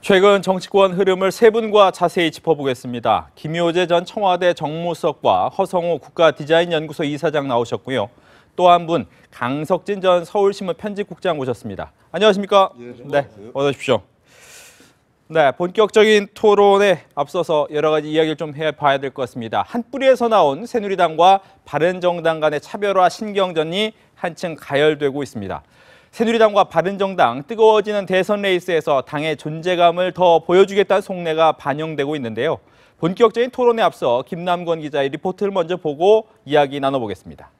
최근 정치권 흐름을 세 분과 자세히 짚어보겠습니다. 김효재 전 청와대 정무수석과 허성호 국가디자인연구소 이사장 나오셨고요. 또 한 분 강석진 전 서울신문 편집국장 모셨습니다. 안녕하십니까? 네, 어서 오십시오. 네, 본격적인 토론에 앞서서 여러 가지 이야기를 좀 해봐야 될 것 같습니다. 한 뿌리에서 나온 새누리당과 바른정당 간의 차별화 신경전이 한층 가열되고 있습니다. 새누리당과 바른정당 뜨거워지는 대선 레이스에서 당의 존재감을 더 보여주겠다는 속내가 반영되고 있는데요. 본격적인 토론에 앞서 김남권 기자의 리포트를 먼저 보고 이야기 나눠보겠습니다.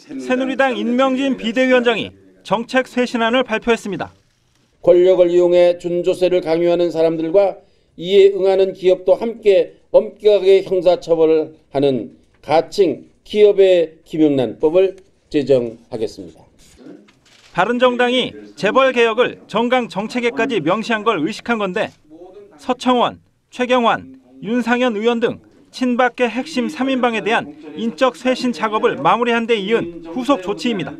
새누리당 임명진 비대위원장이 정책 쇄신안을 발표했습니다. 권력을 이용해 준조세를 강요하는 사람들과 이에 응하는 기업도 함께 엄격하게 형사처벌을 하는 가칭 기업의 김영란법을 제정하겠습니다. 바른정당이 재벌개혁을 정강 정책에까지 명시한 걸 의식한 건데 서청원, 최경환, 윤상현 의원 등 친박계 핵심 3인방에 대한 인적 쇄신 작업을 마무리한 데 이은 후속 조치입니다.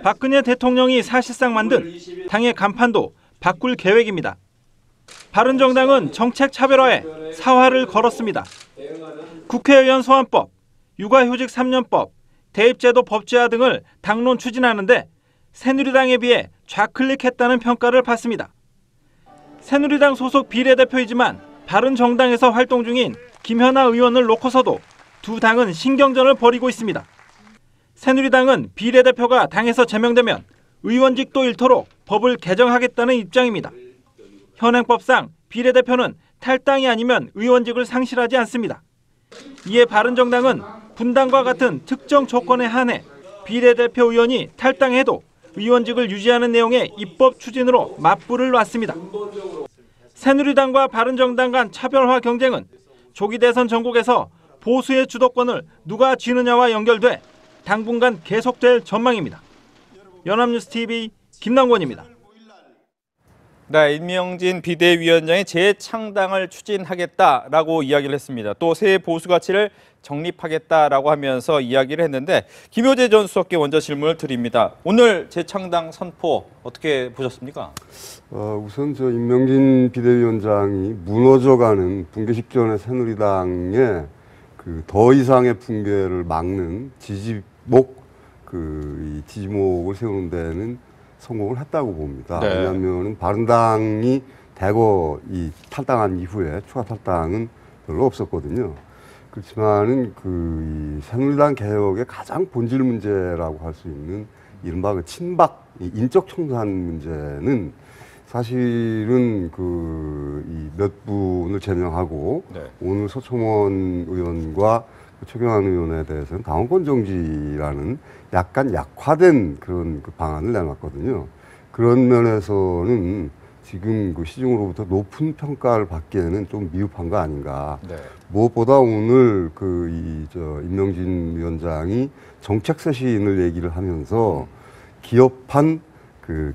박근혜 대통령이 사실상 만든 당의 간판도 바꿀 계획입니다. 바른정당은 정책 차별화에 사활을 걸었습니다. 국회의원 소환법, 육아휴직 3년법, 대입제도 법제화 등을 당론 추진하는데 새누리당에 비해 좌클릭했다는 평가를 받습니다. 새누리당 소속 비례대표이지만 바른정당에서 활동 중인 김현아 의원을 놓고서도 두 당은 신경전을 벌이고 있습니다. 새누리당은 비례대표가 당에서 제명되면 의원직도 잃도록 법을 개정하겠다는 입장입니다. 현행법상 비례대표는 탈당이 아니면 의원직을 상실하지 않습니다. 이에 바른정당은 분당과 같은 특정 조건에 한해 비례대표 의원이 탈당해도 의원직을 유지하는 내용의 입법 추진으로 맞불을 놨습니다. 새누리당과 바른정당 간 차별화 경쟁은 조기 대선 전국에서 보수의 주도권을 누가 쥐느냐와 연결돼 당분간 계속될 전망입니다. 연합뉴스TV 김남권입니다. 네, 임명진 비대위원장이 재창당을 추진하겠다라고 이야기를 했습니다. 또 새 보수 가치를 정립하겠다라고 하면서 이야기를 했는데 김효재 전 수석께 먼저 질문을 드립니다. 오늘 재창당 선포 어떻게 보셨습니까? 우선 저 임명진 비대위원장이 무너져가는 붕괴 직전의 새누리당의 그 더 이상의 붕괴를 막는 지지목을 세우는 데는 성공을 했다고 봅니다. 네. 왜냐하면 바른당이 대거 이 탈당한 이후에 추가 탈당은 별로 없었거든요. 그렇지만은 이 새누리당 개혁의 가장 본질 문제라고 할 수 있는 이른바 그 친박 인적 청산 문제는 사실은 이 몇 분을 제명하고 네. 오늘 서청원 의원과 최경환 의원에 대해서는 당원권 정지라는 약간 약화된 그런 방안을 내놨거든요. 그런 면에서는 지금 시중으로부터 높은 평가를 받기에는 좀 미흡한 거 아닌가. 네. 무엇보다 오늘 임명진 위원장이 정책 쇄신을 얘기를 하면서 기업한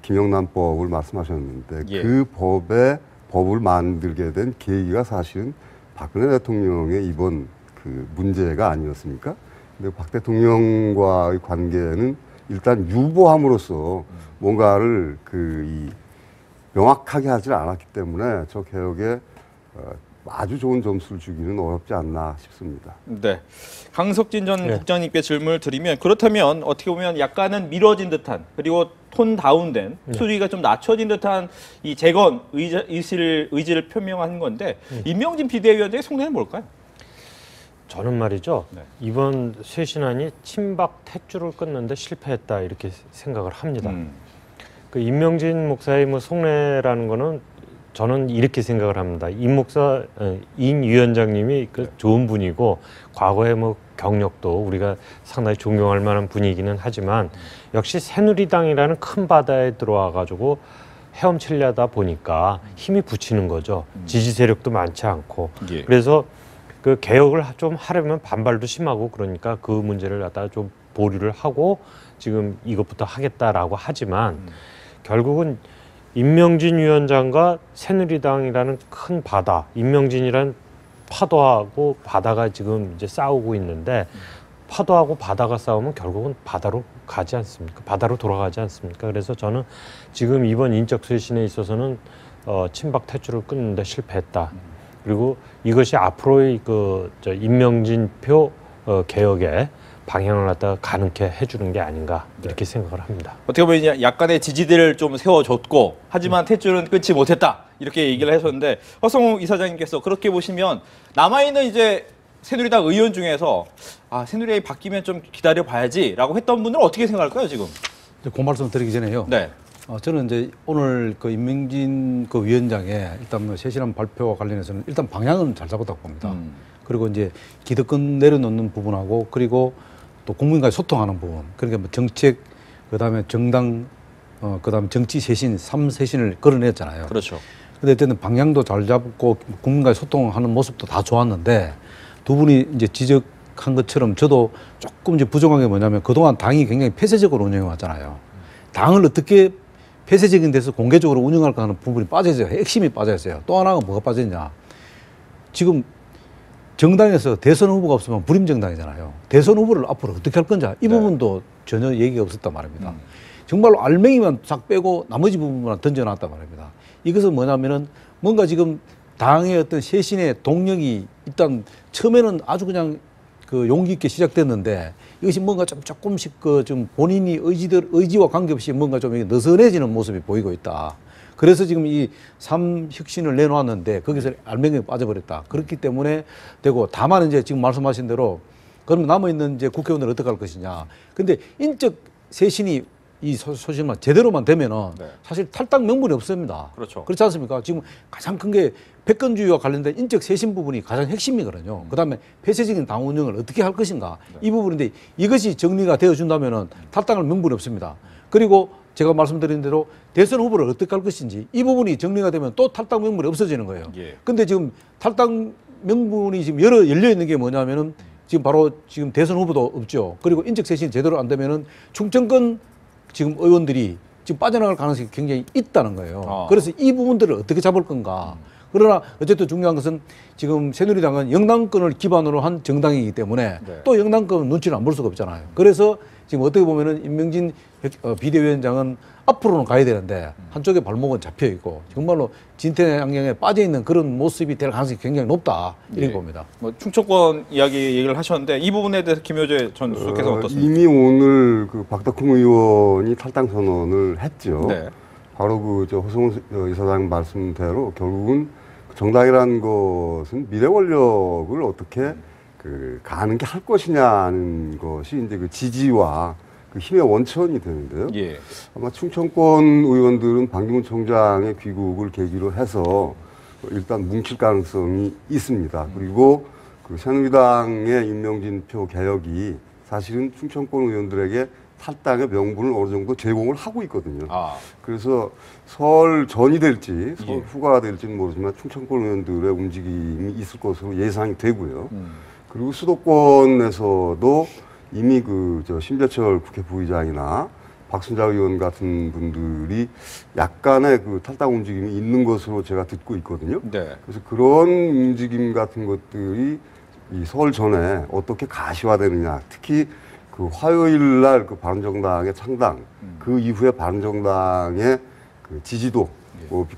김영란법을 말씀하셨는데 예. 그 법을 만들게 된 계기가 사실은 박근혜 대통령의 이번 문제가 아니었습니까? 근데 박 대통령과의 관계는 일단 유보함으로써 뭔가를 명확하게 하지 않았기 때문에 저 개혁에 아주 좋은 점수를 주기는 어렵지 않나 싶습니다. 네, 강석진 전 국장님께 질문을 드리면 그렇다면 어떻게 보면 약간은 미뤄진 듯한 그리고 톤 다운된 수위가 좀 낮춰진 듯한 이 재건 의지를 표명한 건데 임명진 비대위원장의 속내는 뭘까요? 저는 말이죠. 이번 쇄신안이 친박 탯줄을 끊는데 실패했다 이렇게 생각을 합니다. 그 임명진 목사의 속내라는 거는 저는 이렇게 생각을 합니다. 임 위원장님이 좋은 분이고 과거에 경력도 우리가 상당히 존경할 만한 분이기는 하지만 역시 새누리당이라는 큰 바다에 들어와 가지고 헤엄치려다 보니까 힘이 붙이는 거죠. 지지 세력도 많지 않고. 예. 그래서 그 개혁을 좀 하려면 반발도 심하고 그러니까 그 문제를 갖다가 좀 보류를 하고 지금 이것부터 하겠다라고 하지만 결국은 임명진 위원장과 새누리당이라는 큰 바다, 임명진이란 파도하고 바다가 지금 이제 싸우고 있는데 파도하고 바다가 싸우면 결국은 바다로 가지 않습니까? 바다로 돌아가지 않습니까? 그래서 저는 지금 이번 인적 쇄신에 있어서는 친박 퇴출을 끊는데 실패했다. 그리고 이것이 앞으로의 임명진표 개혁의 방향을 갖다가 가능케 해주는 게 아닌가 이렇게 생각을 합니다. 어떻게 보면 이제 약간의 지지대를 좀 세워줬고 하지만 퇴출은 끊지 못했다 이렇게 얘기를 하셨는데 허성호 이사장님께서 그렇게 보시면 남아있는 이제 새누리당 의원 중에서 새누리당이 바뀌면 좀 기다려봐야지라고 했던 분들은 어떻게 생각할까요 지금? 그 말씀 드리기 전에요. 네. 저는 이제 오늘 그 임명진 그 위원장의 일단 뭐 쇄신안 발표와 관련해서는 일단 방향은 잘 잡았다고 봅니다. 그리고 이제 기득권 내려놓는 부분하고 그리고 또 국민과의 소통하는 부분, 그러니까 뭐 정책, 그다음에 정당, 그다음에 정치 쇄신, 3쇄신을 걸어냈잖아요. 그렇죠. 근데 어쨌든 방향도 잘 잡고 국민과의 소통하는 모습도 다 좋았는데 두 분이 이제 지적한 것처럼 저도 조금 이제 부족한 게 뭐냐면 그동안 당이 굉장히 폐쇄적으로 운영해 왔잖아요. 당을 어떻게 폐쇄적인 데서 공개적으로 운영할까 하는 부분이 빠져있어요. 핵심이 빠져있어요. 또 하나가 뭐가 빠져있냐. 지금 정당에서 대선 후보가 없으면 불임 정당이잖아요. 대선 후보를 앞으로 어떻게 할 건지 이 부분도 전혀 얘기가 없었단 말입니다. 정말로 알맹이만 싹 빼고 나머지 부분만 던져놨단 말입니다. 이것은 뭐냐면은 뭔가 지금 당의 어떤 쇄신의 동력이 일단 처음에는 아주 그냥 그 용기 있게 시작됐는데 이것이 뭔가 좀 조금씩 좀 본인이 의지와 관계없이 뭔가 좀 느슨해지는 모습이 보이고 있다. 그래서 지금 이 3혁신을 내놓았는데 거기서 알맹이에 빠져버렸다. 그렇기 때문에 되고 다만 이제 지금 말씀하신 대로 그러면 남아있는 이제 국회의원을 어떻게 할 것이냐. 근데 인적 쇄신이 이 소신만 제대로만 되면은 사실 탈당 명분이 없습니다. 그렇죠. 그렇지 않습니까? 지금 가장 큰 게 패권주의와 관련된 인적 쇄신 부분이 가장 핵심이거든요. 그다음에 폐쇄적인 당 운영을 어떻게 할 것인가 이 부분인데 이것이 정리가 되어준다면은 탈당할 명분이 없습니다. 그리고 제가 말씀드린 대로 대선 후보를 어떻게 할 것인지 이 부분이 정리가 되면 또 탈당 명분이 없어지는 거예요. 근데 지금 탈당 명분이 지금 열려 있는 게 뭐냐면은 지금 바로 지금 대선 후보도 없죠. 그리고 인적 쇄신이 제대로 안 되면은 충청권 지금 의원들이 지금 빠져나갈 가능성이 굉장히 있다는 거예요. 그래서 이 부분들을 어떻게 잡을 건가. 그러나 어쨌든 중요한 것은 지금 새누리당은 영당권을 기반으로 한 정당이기 때문에 또 영당권 눈치를 안 볼 수가 없잖아요. 그래서 지금 어떻게 보면은 임명진 비대위원장은 앞으로는 가야 되는데 한쪽에 발목은 잡혀 있고 정말로 진퇴양양에 빠져 있는 그런 모습이 될 가능성이 굉장히 높다 이렇게 봅니다. 뭐 충청권 이야기 얘기를 하셨는데 이 부분에 대해서 김효재 전 수석께서 어떻습니까? 이미 오늘 그 박덕흠 의원이 탈당 선언을 했죠. 네. 바로 그 허성호 이사장 말씀대로 결국은 정당이라는 것은 미래 권력을 어떻게 가능케 할 것이냐는 것이 이제 그 지지와 그 힘의 원천이 되는데요. 아마 충청권 의원들은 반기문 총장의 귀국을 계기로 해서 일단 뭉칠 가능성이 있습니다. 그리고 그 새누리당의 임명진표 개혁이 사실은 충청권 의원들에게 탈당의 명분을 어느 정도 제공을 하고 있거든요. 그래서 설 전이 될지 설 후가 될지는 모르지만 충청권 의원들의 움직임이 있을 것으로 예상이 되고요. 그리고 수도권에서도 이미 심재철 국회 부의장이나 박순자 의원 같은 분들이 약간의 그 탈당 움직임이 있는 것으로 제가 듣고 있거든요. 그래서 그런 움직임 같은 것들이 이 설 전에 어떻게 가시화되느냐. 특히 그 화요일 날 그 바른정당의 창당, 그 이후에 바른정당의 그 지지도,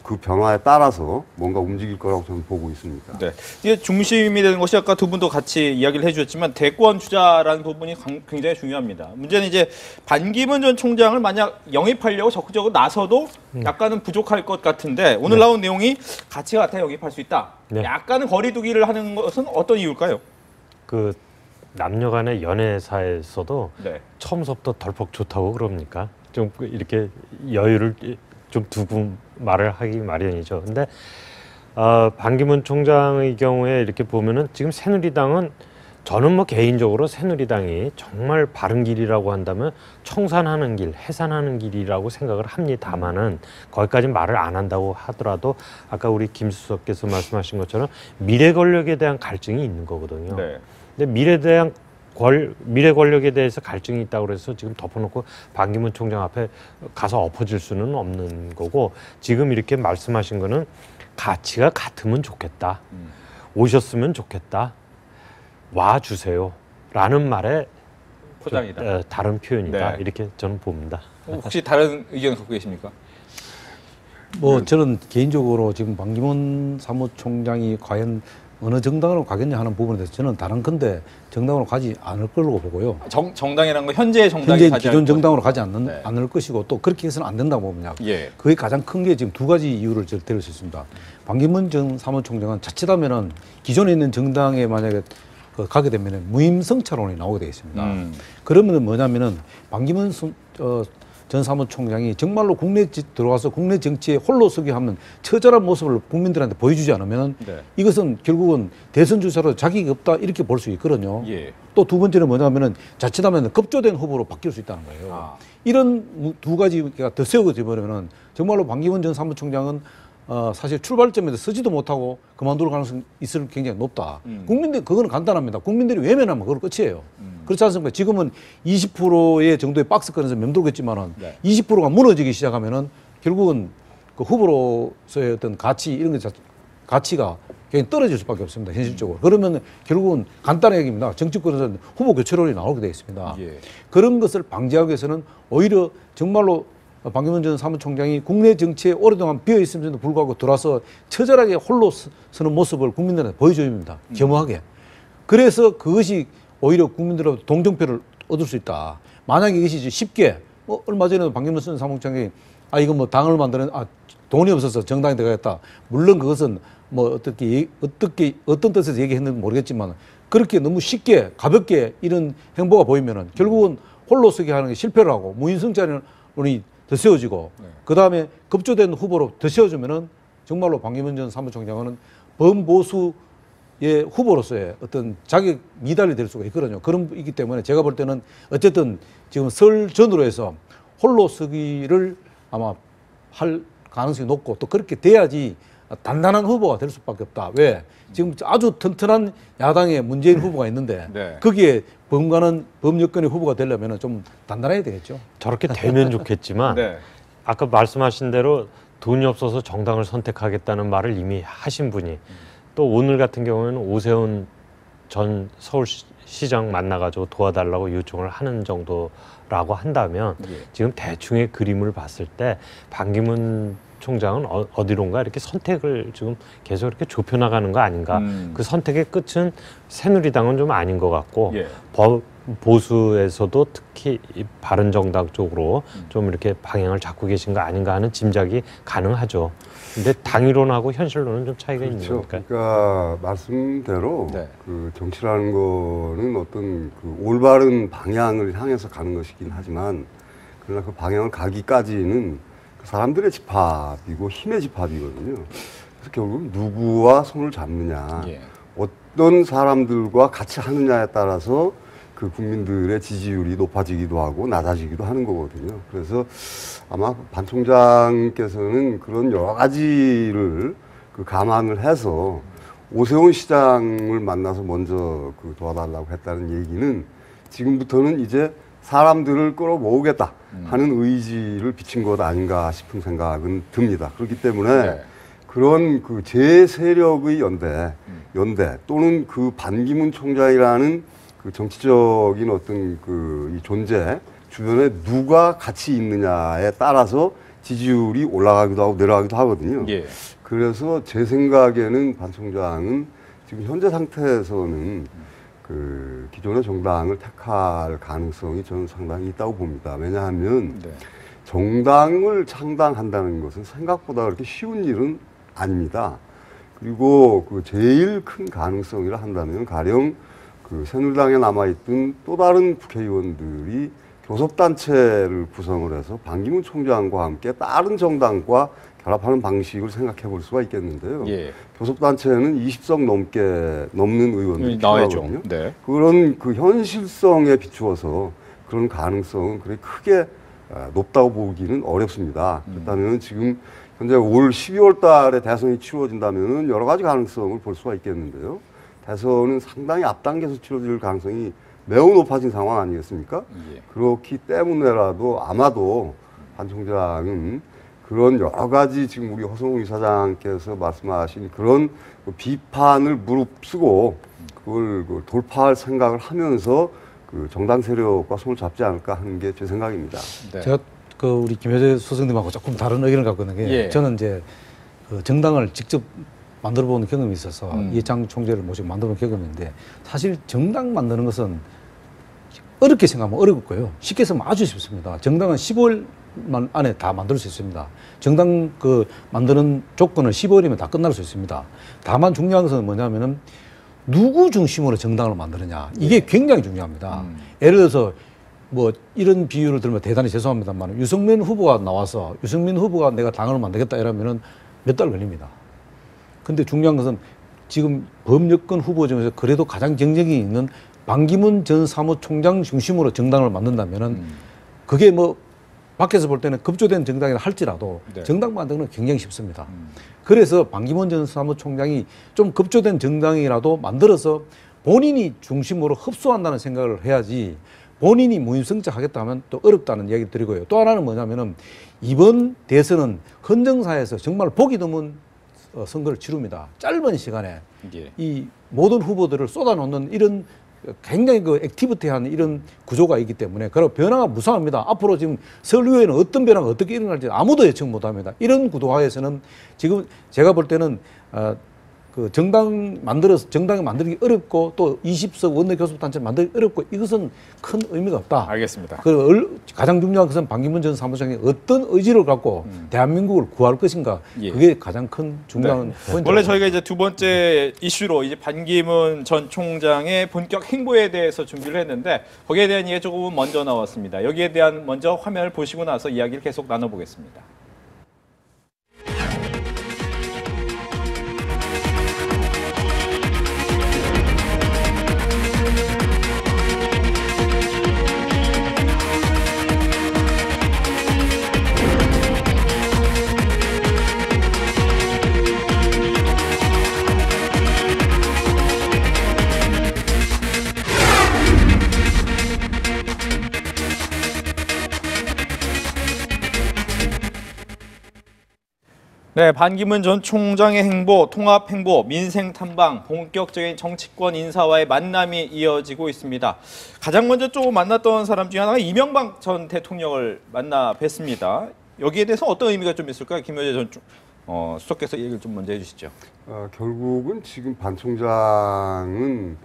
그 변화에 따라서 뭔가 움직일 거라고 저는 보고 있습니다. 네. 이게 중심이 되는 것이 아까 두 분도 같이 이야기를 해주셨지만 대권 주자라는 부분이 굉장히 중요합니다. 문제는 이제 반기문 전 총장을 만약 영입하려고 적극적으로 나서도 약간은 부족할 것 같은데 오늘 나온 내용이 가치 같아 영입할 수 있다. 약간은 거리두기를 하는 것은 어떤 이유일까요? 그 남녀 간의 연애사에서도 처음부터 덜컥 좋다고 그럽니까? 좀 이렇게 여유를 좀 두고 말을 하기 마련이죠. 근데 반기문 총장의 경우에 이렇게 보면은 지금 새누리당은 저는 뭐 개인적으로 새누리당이 정말 바른 길이라고 한다면 청산하는 길, 해산하는 길이라고 생각을 합니다만은 거기까지 말을 안 한다고 하더라도 아까 우리 김 수석께서 말씀하신 것처럼 미래 권력에 대한 갈증이 있는 거거든요. 근데 미래 권력에 대해서 갈증이 있다고 그래서 지금 덮어놓고 반기문 총장 앞에 가서 엎어질 수는 없는 거고 지금 이렇게 말씀하신 거는 가치가 같으면 좋겠다. 오셨으면 좋겠다. 와주세요. 라는 말에 포장이다. 다른 표현이다. 네. 이렇게 저는 봅니다. 혹시 다른 의견 갖고 계십니까? 뭐 저는 개인적으로 지금 반기문 사무총장이 과연 어느 정당으로 가겠냐 하는 부분에 대해서 저는 다른 건데 정당으로 가지 않을 거라고 보고요. 정당이라는 건 현재 정당이 현재 가지 기존 않을 정당으로 것이고. 가지 네. 않을 것이고 또 그렇게 해서는 안 된다고 봅니다. 예. 그게 가장 큰 게 지금 두 가지 이유를 제가 들을 수 있습니다. 반기문 전 사무총장은 자칫하면은 기존에 있는 정당에 만약에 가게 되면은 무임승차론이 나오게 되겠습니다. 그러면은 뭐냐면은 반기문 전 사무총장이 정말로 국내 들어와서 국내 정치에 홀로 서기 하면 처절한 모습을 국민들한테 보여주지 않으면 네. 이것은 결국은 대선 주자로 자격이 없다 이렇게 볼 수 있거든요. 예. 또 두 번째는 뭐냐면은 자칫하면 급조된 후보로 바뀔 수 있다는 거예요. 아. 이런 두 가지가 더 세워져 버리면은 정말로 반기문 전 사무총장은 사실 출발점에서 서지도 못하고 그만둘 가능성이 있을 굉장히 높다. 국민들 그거는 간단합니다. 국민들이 외면하면 그걸 끝이에요. 그렇지 않습니까? 지금은 20%의 정도의 박스권에서 맴돌겠지만은 네. 20%가 무너지기 시작하면은 결국은 그 후보로서의 어떤 가치 이런 것 가치가 굉장히 떨어질 수밖에 없습니다. 현실적으로. 그러면 결국은 간단한 얘기입니다. 정치권에서는 후보 교체론이 나오게 되어 있습니다. 예. 그런 것을 방지하기 위해서는 오히려 정말로 반기문 전 사무총장이 국내 정치에 오랫동안 비어 있음에도 불구하고 들어와서 처절하게 홀로 서는 모습을 국민들한테 보여줘야 됩니다. 겸허하게. 그래서 그것이 오히려 국민들로부터 동정표를 얻을 수 있다. 만약에 이것이 쉽게 얼마 전에도 반기문 전 사무총장이 이거 뭐 당을 만드는 돈이 없어서 정당에 들어가겠다. 물론 그것은 뭐 어떤 뜻에서 얘기했는지 모르겠지만 그렇게 너무 쉽게 가볍게 이런 행보가 보이면은 결국은 홀로 서게 하는 게 실패를 하고 무인승차론이 더 세워지고 그다음에 급조된 후보로 더 세워지면은 정말로 반기문 전 사무총장은 범보수의 후보로서의 어떤 자격 미달이 될 수가 있거든요. 그런 이기 때문에 제가 볼 때는 어쨌든 지금 설 전으로 해서 홀로 서기를 아마 할 가능성이 높고 또 그렇게 돼야지 단단한 후보가 될 수밖에 없다. 왜? 지금 아주 튼튼한 야당의 문재인 후보가 있는데 네. 거기에 범여권의 후보가 되려면 좀 단단해야 되겠죠. 저렇게 되면 좋겠지만 네. 아까 말씀하신 대로 돈이 없어서 정당을 선택하겠다는 말을 이미 하신 분이 또 오늘 같은 경우에는 오세훈 전 서울시장 만나가지고 도와달라고 요청을 하는 정도라고 한다면 지금 대충의 그림을 봤을 때 반기문 총장은 어디론가 이렇게 선택을 지금 계속 이렇게 좁혀나가는 거 아닌가. 그 선택의 끝은 새누리당은 좀 아닌 것 같고 예. 보수에서도 특히 이 바른정당 쪽으로 좀 이렇게 방향을 잡고 계신 거 아닌가 하는 짐작이 가능하죠. 근데 당이론하고 현실론은 좀 차이가 있는 그렇죠. 거니까. 그러니까 말씀대로 네. 그 정치라는 거는 어떤 그 올바른 방향을 향해서 가는 것이긴 하지만 그러나 그 방향을 가기까지는 그 사람들의 집합이고 힘의 집합이거든요. 그래서 결국 누구와 손을 잡느냐, 예. 어떤 사람들과 같이 하느냐에 따라서 그 국민들의 지지율이 높아지기도 하고 낮아지기도 하는 거거든요. 그래서 아마 반 총장께서는 그런 여러 가지를 그 감안을 해서 오세훈 시장을 만나서 먼저 그 도와달라고 했다는 얘기는 지금부터는 이제 사람들을 끌어모으겠다 하는 의지를 비친 것 아닌가 싶은 생각은 듭니다. 그렇기 때문에 네. 그런 그 제 세력의 연대 또는 그 반기문 총장이라는 그 정치적인 어떤 그 이 존재 주변에 누가 같이 있느냐에 따라서 지지율이 올라가기도 하고 내려가기도 하거든요. 예. 그래서 제 생각에는 반 총장은 지금 현재 상태에서는 그 기존의 정당을 택할 가능성이 저는 상당히 있다고 봅니다. 왜냐하면 네. 정당을 창당한다는 것은 생각보다 그렇게 쉬운 일은 아닙니다. 그리고 그 제일 큰 가능성이라 한다면 가령 그 새누리당에 남아있던 또 다른 국회의원들이 교섭단체를 구성을 해서 반기문 총장과 함께 다른 정당과 결합하는 방식을 생각해 볼 수가 있겠는데요. 예. 교섭단체는 20석 넘는 의원들이 나와야죠. 필요하거든요. 네. 그런 그 현실성에 비추어서 그런 가능성은 그렇게 크게 높다고 보기는 어렵습니다. 그렇다면 지금 현재 올 12월 달에 대선이 치러진다면 여러 가지 가능성을 볼 수가 있겠는데요. 대선은 상당히 앞당겨서 치러질 가능성이 매우 높아진 상황 아니겠습니까? 예. 그렇기 때문에라도 아마도 반 총장은 그런 여러 가지 지금 우리 허성웅 이사장께서 말씀하신 그런 비판을 무릅쓰고 그걸 돌파할 생각을 하면서 그 그 정당 세력과 손을 잡지 않을까 하는 게 제 생각입니다. 네. 제가 그 우리 김효재 소장님하고 조금 다른 의견을 갖고 있는 게 예. 저는 이제 그 정당을 직접 만들어 보는 경험이 있어서 이해창 총재를 모시고 만들어 본 경험인데 사실 정당 만드는 것은 어렵게 생각하면 어렵고요. 쉽게 생각하면 아주 쉽습니다. 정당은 15일 안에 다 만들 수 있습니다. 정당 그 만드는 조건은 15일이면 다 끝날 수 있습니다. 다만 중요한 것은 뭐냐면은 누구 중심으로 정당을 만드느냐. 이게 굉장히 중요합니다. 예를 들어서 뭐 이런 비유를 들면 대단히 죄송합니다만 유승민 후보가 나와서 유승민 후보가 내가 당을 만들겠다 이러면은 몇 달 걸립니다. 근데 중요한 것은 지금 범여권 후보 중에서 그래도 가장 경쟁이 있는 반기문 전 사무총장 중심으로 정당을 만든다면은 그게 뭐 밖에서 볼 때는 급조된 정당이라 할지라도 네. 정당 만드는 건 굉장히 쉽습니다. 그래서 반기문 전 사무총장이 좀 급조된 정당이라도 만들어서 본인이 중심으로 흡수한다는 생각을 해야지 본인이 무임승차하겠다 하면 또 어렵다는 이야기 드리고요. 또 하나는 뭐냐면은 이번 대선은 헌정사에서 정말 보기 드문 선거를 치릅니다. 짧은 시간에 예. 이 모든 후보들을 쏟아놓는 이런 굉장히 그 액티비티한 이런 구조가 있기 때문에 그런 변화가 무성합니다. 앞으로 지금 서울의회는 어떤 변화가 어떻게 일어날지 아무도 예측 못합니다. 이런 구도하에서는 지금 제가 볼 때는 그 정당이 만들기 어렵고 또 20석 원내교섭단체 만들기 어렵고 이것은 큰 의미가 없다. 알겠습니다. 가장 중요한 것은 반기문 전 사무총장이 어떤 의지를 갖고 대한민국을 구할 것인가 예. 그게 가장 큰 중요한 포인트입니다. 원래 저희가 이제 두 번째 이슈로 이제 반기문 전 총장의 본격 행보에 대해서 준비를 했는데 거기에 대한 이야기 조금은 먼저 나왔습니다. 여기에 대한 먼저 화면을 보시고 나서 이야기를 계속 나눠보겠습니다. 네, 반기문 전 총장의 행보, 통합 행보, 민생 탐방, 본격적인 정치권 인사와의 만남이 이어지고 있습니다. 가장 먼저 좀 만났던 사람 중에 하나가 이명박 전 대통령을 만나 뵀습니다. 여기에 대해서 어떤 의미가 좀 있을까요? 김효재 전 수석께서 얘기를 좀 먼저 해주시죠. 결국은 지금 반 총장은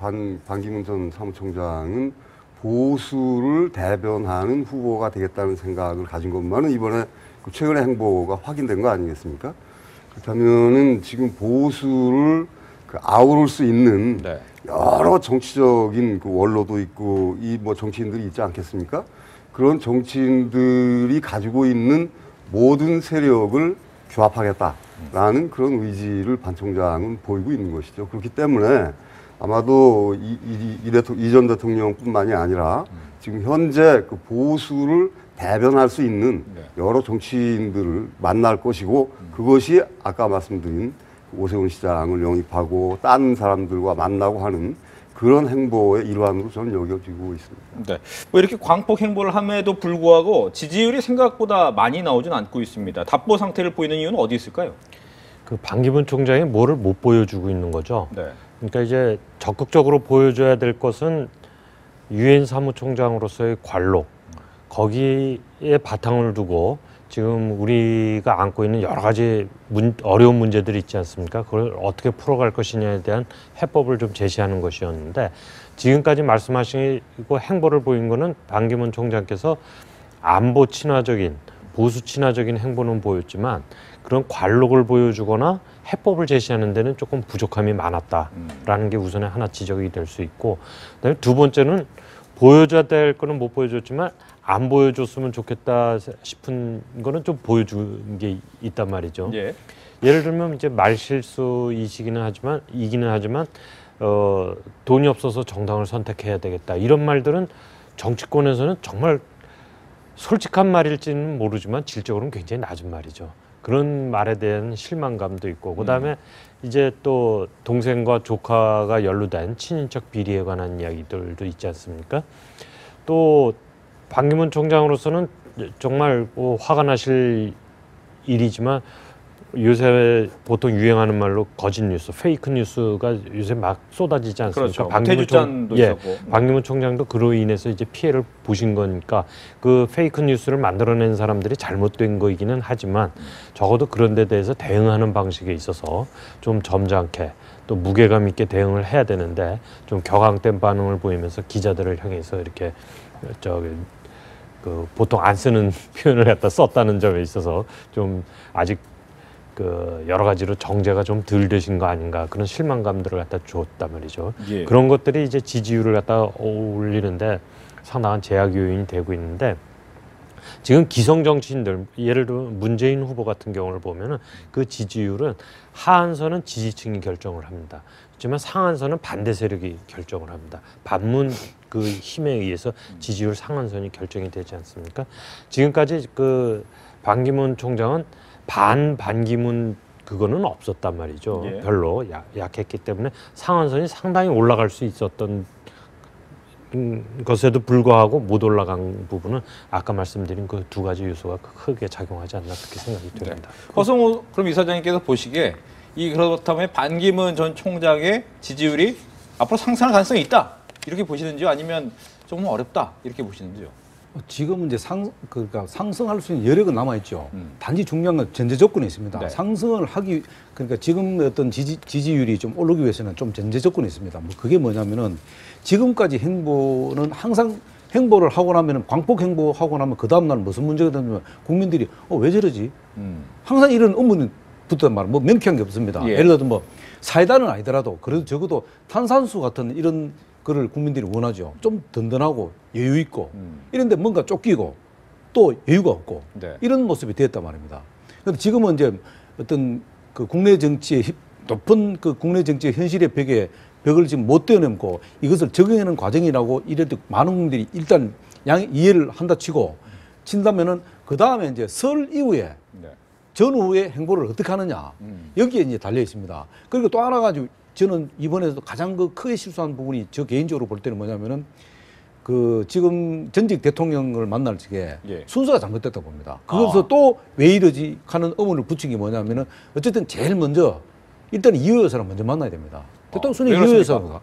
반기문 전 사무총장은 보수를 대변하는 후보가 되겠다는 생각을 가진 것만은 이번에 최근의 행보가 확인된 거 아니겠습니까? 그렇다면은 지금 보수를 아우를 수 있는 네. 여러 정치적인 그 원로도 있고 이 뭐 정치인들이 있지 않겠습니까? 그런 정치인들이 가지고 있는 모든 세력을 규합하겠다라는 그런 의지를 반 총장은 보이고 있는 것이죠. 그렇기 때문에 아마도 이 전 대통령뿐만이 아니라 지금 현재 그 보수를 대변할 수 있는 여러 정치인들을 만날 것이고 그것이 아까 말씀드린 오세훈 시장을 영입하고 다른 사람들과 만나고 하는 그런 행보의 일환으로 저는 여겨지고 있습니다. 네, 뭐 이렇게 광폭 행보를 함에도 불구하고 지지율이 생각보다 많이 나오진 않고 있습니다. 답보 상태를 보이는 이유는 어디 있을까요? 그 반기문 총장이 뭐를 못 보여주고 있는 거죠. 네. 그러니까 이제 적극적으로 보여줘야 될 것은 유엔 사무총장으로서의 관록, 거기에 바탕을 두고 지금 우리가 안고 있는 여러 가지 어려운 문제들이 있지 않습니까? 그걸 어떻게 풀어갈 것이냐에 대한 해법을 좀 제시하는 것이었는데 지금까지 말씀하시고 행보를 보인 거는 반기문 총장께서 안보 친화적인, 보수 친화적인 행보는 보였지만 그런 관록을 보여주거나 해법을 제시하는 데는 조금 부족함이 많았다라는 게 우선에 하나 지적이 될 수 있고 그다음에 두 번째는 보여줘야 될 거는 못 보여줬지만 안 보여줬으면 좋겠다 싶은 거는 좀 보여준 게 있단 말이죠. 예. 예를 들면 이제 말실수이기는 하지만 돈이 없어서 정당을 선택해야 되겠다 이런 말들은 정치권에서는 정말 솔직한 말일지는 모르지만 질적으로는 굉장히 낮은 말이죠. 그런 말에 대한 실망감도 있고 그다음에 이제 또 동생과 조카가 연루된 친인척 비리에 관한 이야기들도 있지 않습니까? 또 반기문 총장으로서는 정말 화가 나실 일이지만 요새 보통 유행하는 말로 거짓 뉴스, 페이크 뉴스가 요새 막 쏟아지지 않습니까? 그렇죠. 태주전도 있었고. 박기문 총장도 그로 인해서 이제 피해를 보신 거니까 그 페이크 뉴스를 만들어낸 사람들이 잘못된 거이기는 하지만 적어도 그런 데 대해서 대응하는 방식에 있어서 좀 점잖게 또 무게감 있게 대응을 해야 되는데 좀 격앙된 반응을 보이면서 기자들을 향해서 이렇게 그 보통 안 쓰는 표현을 갖다 썼다는 점에 있어서 좀 아직 그 여러 가지로 정제가 좀 덜 되신 거 아닌가 그런 실망감들을 갖다 주었단 말이죠. 예. 그런 것들이 이제 지지율을 갖다 올리는데 상당한 제약 요인이 되고 있는데 지금 기성 정치인들 예를 들어 문재인 후보 같은 경우를 보면은 그 지지율은 하한선은 지지층이 결정을 합니다. 하지만 상한선은 반대 세력이 결정을 합니다. 반문 그 힘에 의해서 지지율 상한선이 결정이 되지 않습니까? 지금까지 그 반기문 총장은 반기문 그거는 없었단 말이죠. 예. 별로 약했기 때문에 상한선이 상당히 올라갈 수 있었던 것에도 불구하고 못 올라간 부분은 아까 말씀드린 그 두 가지 요소가 크게 작용하지 않나 그렇게 생각이 됩니다. 허성호 그럼 이사장님께서 보시기에 그렇다면 반기문 전 총장의 지지율이 앞으로 상승할 가능성이 있다 이렇게 보시는지요? 아니면 조금 어렵다 이렇게 보시는지요? 지금은 이제 그러니까 상승할 수 있는 여력은 남아 있죠. 단지 중요한 건 전제 조건이 있습니다. 네. 상승을 그러니까 지금 어떤 지지율이 좀 오르기 위해서는 좀 전제 조건이 있습니다. 뭐 그게 뭐냐면은 지금까지 행보는 항상 행보를 하고 나면은 광폭 행보하고 나면 그 다음 날 무슨 문제가 되면 국민들이 왜 저러지? 항상 이런 의문이 붙단 말은 뭐 명쾌한 게 없습니다. 예. 예를 들어서 뭐 사이다는 아니더라도 그래도 적어도 탄산수 같은 이런 거를 국민들이 원하죠. 좀 든든하고 여유 있고 이런데 뭔가 쫓기고 또 여유가 없고 네. 이런 모습이 되었단 말입니다. 그런데 지금은 이제 어떤 그 국내 정치의 높은 그 국내 정치의 현실의 벽을 지금 못 뛰어넘고 이것을 적용하는 과정이라고 이래도 많은 국민들이 일단 이해를 한다 친다면은 그 다음에 이제 설 이후에 네. 전후의 행보를 어떻게 하느냐 여기에 이제 달려 있습니다. 그리고 또 하나 가지고 저는 이번에도 가장 크게 실수한 부분이 저 개인적으로 볼 때는 뭐냐면은 그 지금 전직 대통령을 만날 적에 예. 순서가 잘못됐다고 봅니다. 그래서 또 왜 이러지 하는 의문을 붙인 게 뭐냐면은 어쨌든 제일 먼저 일단 이호 여사를 먼저 만나야 됩니다. 대통령 순위 이호 여사입니다.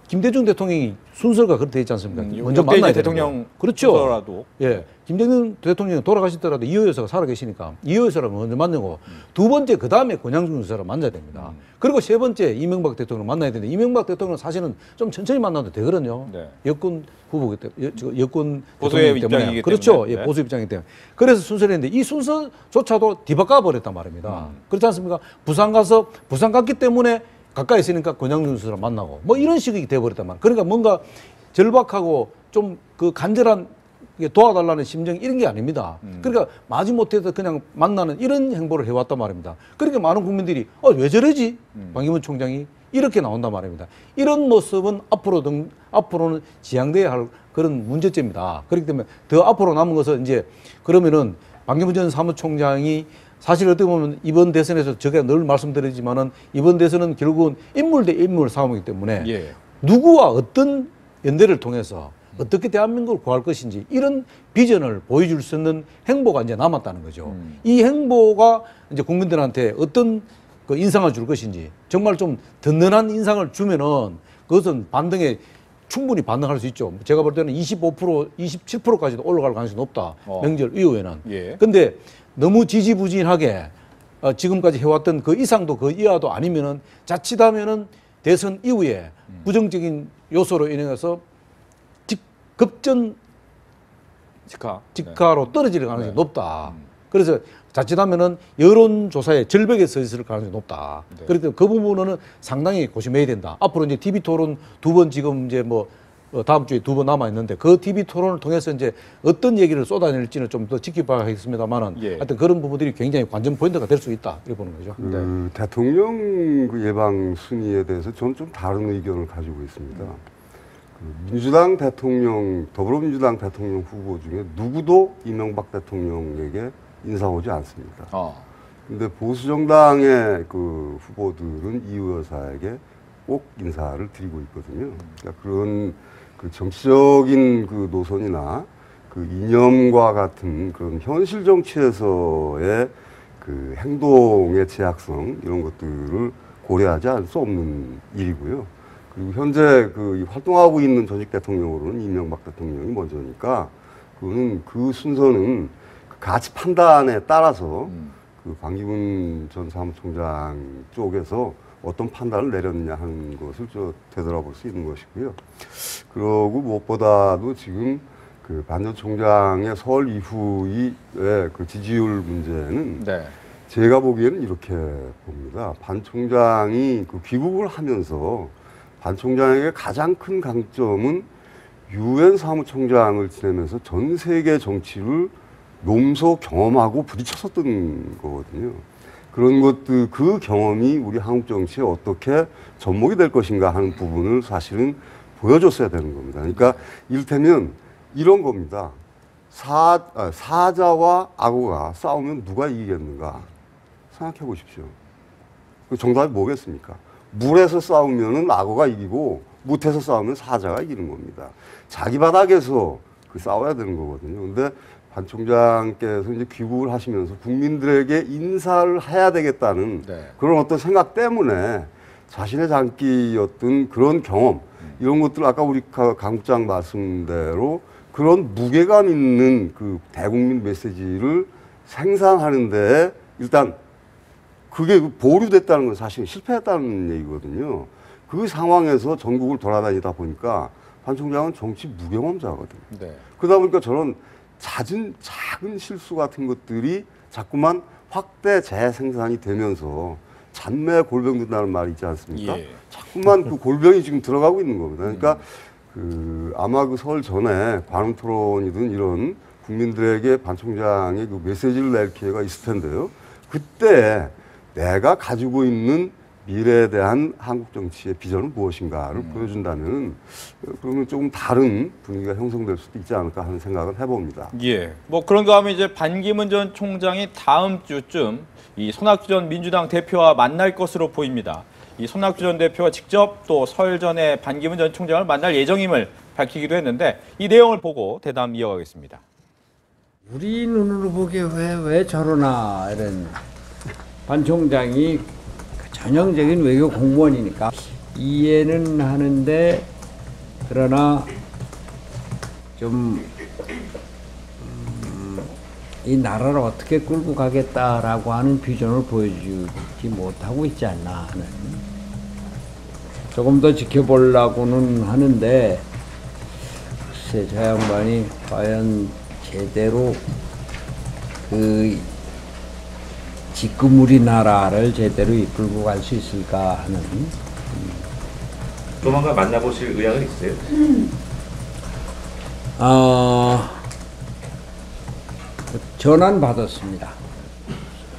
김대중 대통령이 순서가 그렇게 돼 있지 않습니까? 먼저 만나야 대통령 그렇죠. 순서라도. 예, 김대중 대통령이 돌아가시더라도 이호 여사가 살아 계시니까 이호 여사를 먼저 만나고 두 번째 그 다음에 권양중 여사를 만나야 됩니다. 그리고 세 번째 이명박 대통령을 만나야 되는데 이명박 대통령은 사실은 좀 천천히 만나도 되거든요. 네. 여권 후보기 때문에 여권 보수의 대통령 때문에 입장이기 그렇죠. 때문에. 예, 네. 보수 입장이기 때문에 그래서 순서를 했는데 이 순서조차도 뒤바꿔 버렸단 말입니다. 그렇지 않습니까? 부산 갔기 때문에 가까이 있으니까 권양중 여사를 만나고 뭐 이런 식이 돼버렸단 말이에요. 그러니까 뭔가 절박하고 좀 그 간절한 도와달라는 심정 이런 게 아닙니다. 그러니까 마지못해서 그냥 만나는 이런 행보를 해왔단 말입니다. 그러니까 많은 국민들이 왜 저러지? 반기문 총장이 이렇게 나온단 말입니다. 이런 모습은 앞으로는 지양돼야 할 그런 문제점이다. 그렇기 때문에 더 앞으로 남은 것은 이제 그러면은 반기문 전 사무총장이 사실 어떻게 보면 이번 대선에서 제가 늘 말씀드리지만은 이번 대선은 결국은 인물 대 인물 싸움이기 때문에 예. 누구와 어떤 연대를 통해서 어떻게 대한민국을 구할 것인지 이런 비전을 보여줄 수 있는 행보가 이제 남았다는 거죠. 이 행보가 이제 국민들한테 어떤 그 인상을 줄 것인지 정말 좀 든든한 인상을 주면은 그것은 반등에 충분히 반등할 수 있죠. 제가 볼 때는 25%, 27%까지도 올라갈 가능성이 높다. 명절 이후에는. 예. 근데 너무 지지부진하게 지금까지 해왔던 그 이상도 그 이하도 아니면은 자칫하면은 대선 이후에 부정적인 요소로 인해서 직하로 떨어질 가능성이 높다. 그래서 자칫하면은 여론조사에 절벽에 서 있을 가능성이 높다. 그렇기 때문에 그 부분은 상당히 고심해야 된다. 앞으로 이제 TV 토론 두 번 지금 이제 뭐 다음 주에 두 번 남아 있는데 그 TV 토론을 통해서 이제 어떤 얘기를 쏟아낼지는 좀 더 지켜봐야겠습니다만은 예. 하여튼 그런 부분들이 굉장히 관전 포인트가 될 수 있다 이렇게 보는 거죠. 대통령 그 예방 순위에 대해서 저는 좀 다른 의견을 가지고 있습니다. 민주당 대통령, 더불어민주당 대통령 후보 중에 누구도 이명박 대통령에게 인사 오지 않습니다. 근데 보수정당의 그 후보들은 이호 여사에게 꼭 인사를 드리고 있거든요. 그러니까 그런 그 정치적인 그 노선이나 그 이념과 같은 그런 현실 정치에서의 그 그 행동의 제약성 이런 것들을 고려하지 않을 수 없는 일이고요. 그리고 현재 그 활동하고 있는 전직 대통령으로는 이명박 대통령이 먼저니까 그거는 그 순서는 그 가치 판단에 따라서 그 반기문 전 사무총장 쪽에서 어떤 판단을 내렸느냐 하는 것을 되돌아볼 수 있는 것이고요. 그러고 무엇보다도 지금 그 반 전 총장의 설 이후의 그 지지율 문제는 네. 제가 보기에는 이렇게 봅니다. 반 총장이 그 귀국을 하면서 반 총장에게 가장 큰 강점은 유엔 사무총장을 지내면서 전 세계 정치를 몸소 경험하고 부딪혔었던 거거든요. 그런 것들, 그 경험이 우리 한국 정치에 어떻게 접목이 될 것인가 하는 부분을 사실은 보여줬어야 되는 겁니다. 그러니까 이를테면 이런 겁니다. 사자와 악어가 싸우면 누가 이기겠는가? 생각해 보십시오. 그 정답이 뭐겠습니까? 물에서 싸우면은 악어가 이기고 못해서 싸우면 사자가 이기는 겁니다. 자기 바닥에서 그 싸워야 되는 거거든요. 근데 반 총장께서 이제 귀국을 하시면서 국민들에게 인사를 해야 되겠다는 그런 어떤 생각 때문에 자신의 장기였던 그런 경험, 이런 것들 아까 우리 강 국장 말씀대로 그런 무게감 있는 그 대국민 메시지를 생산하는데 일단 그게 보류됐다는 건 사실 실패했다는 얘기거든요. 그 상황에서 전국을 돌아다니다 보니까 반 총장은 정치 무경험자거든요. 네. 그러다 보니까 저런 작은 실수 같은 것들이 자꾸만 확대 재생산이 되면서 잔매 골병 든다는 말이 있지 않습니까? 예. 자꾸만 그 골병이 지금 들어가고 있는 겁니다. 그러니까 그 아마 그 설 전에 관훈 토론이든 이런 국민들에게 반 총장의 그 메시지를 낼 기회가 있을 텐데요. 그때 내가 가지고 있는 미래에 대한 한국 정치의 비전은 무엇인가를 보여준다면 그러면 조금 다른 분위기가 형성될 수도 있지 않을까 하는 생각을 해봅니다. 예. 뭐 그런가 하면 이제 반기문 전 총장이 다음 주쯤 이 손학규 전 민주당 대표와 만날 것으로 보입니다. 이 손학규 전 대표가 직접 또 설 전에 반기문 전 총장을 만날 예정임을 밝히기도 했는데 이 내용을 보고 대담 이어가겠습니다. 우리 눈으로 보기에 왜 저러나 이런 반 총장이 전형적인 외교 공무원이니까 이해는 하는데 그러나 좀 이 나라를 어떻게 끌고 가겠다라고 하는 비전을 보여주지 못하고 있지 않나 하는 조금 더 지켜보려고는 하는데 글쎄 저 양반이 과연 제대로 그 지금 우리나라를 제대로 이끌고 갈 수 있을까 하는. 조만간 만나보실 의향은 있으세요? 전화는 받았습니다.